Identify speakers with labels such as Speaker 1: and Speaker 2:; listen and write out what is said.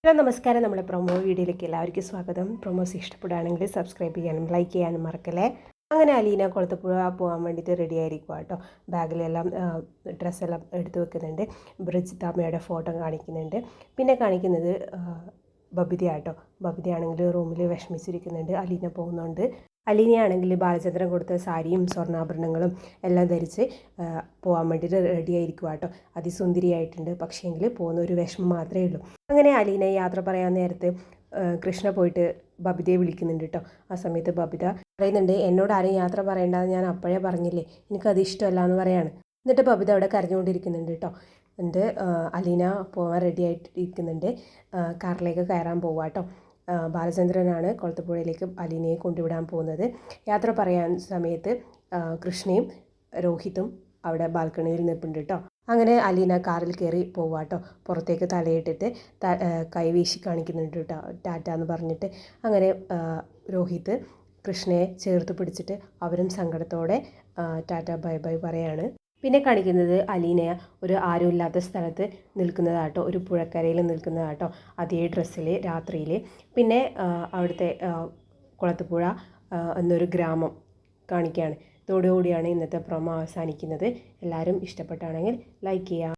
Speaker 1: Hello നമസ്കാരം. നമ്മുടെ promo വീഡിയോയിലേക്ക് എല്ലാവർക്കും സ്വാഗതം. പ്രൊമോസ് ഇഷ്ടപ്പെടുകയാണെങ്കിൽ സബ്സ്ക്രൈബ് ചെയ്യാനും ലൈക്ക് ചെയ്യാനും മറക്കല്ലേ. അങ്ങനെ അലീന കുളത്തുപുഴ പോകാൻ വേണ്ടിയിട്ട് റെഡി ആയിരിക്കുക കേട്ടോ. ബാഗിലെല്ലാം ഡ്രസ്സെല്ലാം എടുത്തു വെക്കുന്നുണ്ട്. ബ്രിജിത്താമ്മയുടെ ഫോട്ടോ കാണിക്കുന്നുണ്ട്. പിന്നെ കാണിക്കുന്നത് ബബിതയാട്ടോ. ബബിതയാണെങ്കിൽ റൂമിൽ വിഷമിച്ചിരിക്കുന്നുണ്ട്. അലീന പോകുന്നുണ്ട്. അലീനയാണെങ്കിൽ ബാലചന്ദ്രൻ കൊടുത്ത സാരിയും സ്വർണ്ണാഭരണങ്ങളും എല്ലാം ധരിച്ച് പോകാൻ വേണ്ടിയിട്ട് റെഡിയായിരിക്കുക കേട്ടോ. അതിസുന്ദരിയായിട്ടുണ്ട്. പക്ഷേങ്കിൽ പോകുന്ന ഒരു വിഷമം മാത്രമേ ഉള്ളൂ. അങ്ങനെ അലീന യാത്ര പറയാൻ നേരത്ത് കൃഷ്ണ പോയിട്ട് ബബിതയെ വിളിക്കുന്നുണ്ട് കേട്ടോ. ആ സമയത്ത് ബബിത പറയുന്നുണ്ട്, എന്നോട് ആരും യാത്ര പറയേണ്ടത് ഞാൻ അപ്പോഴേ പറഞ്ഞില്ലേ, എനിക്കത് ഇഷ്ടമല്ല എന്ന് പറയാണ്. എന്നിട്ട് ബബിത അവിടെ കരഞ്ഞുകൊണ്ടിരിക്കുന്നുണ്ട് കേട്ടോ. എന്നിട്ട് അലീന പോകാൻ റെഡി ആയിട്ട് ഇരിക്കുന്നുണ്ട്. കാറിലേക്ക് കയറാൻ പോവാം കേട്ടോ. ബാലചന്ദ്രനാണ് കുളത്തുപുഴയിലേക്ക് അലീനയെ കൊണ്ടുവിടാൻ പോകുന്നത്. യാത്ര പറയാൻ സമയത്ത് കൃഷ്ണയും രോഹിത്തും അവിടെ ബാൽക്കണിയിൽ നിൽപ്പുണ്ട് കേട്ടോ. അങ്ങനെ അലീന കാറിൽ കയറി പോവാട്ടോ. പുറത്തേക്ക് തലയിട്ടിട്ട് കൈ വീശി കാണിക്കുന്നുണ്ട് കേട്ടോ, ടാറ്റ എന്ന് പറഞ്ഞിട്ട്. അങ്ങനെ രോഹിത്ത് കൃഷ്ണയെ ചേർത്ത് പിടിച്ചിട്ട് അവരും സങ്കടത്തോടെ ടാറ്റ ബൈ ബൈ പറയാണ്. പിന്നെ കാണിക്കുന്നത് അലീനയെ ഒരു ആരുമില്ലാത്ത സ്ഥലത്ത് നിൽക്കുന്നതാട്ടോ, ഒരു പുഴക്കരയിൽ നിൽക്കുന്നതാട്ടോ, അതേ ഡ്രസ്സിൽ രാത്രിയിൽ. പിന്നെ അവിടുത്തെ കുളത്തുപുഴ എന്നൊരു ഗ്രാമം കാണിക്കുകയാണ്. ഇതോടുകൂടിയാണ് ഇന്നത്തെ പ്രൊമോ അവസാനിക്കുന്നത്. എല്ലാവരും ഇഷ്ടപ്പെട്ടാണെങ്കിൽ ലൈക്ക് ചെയ്യുക.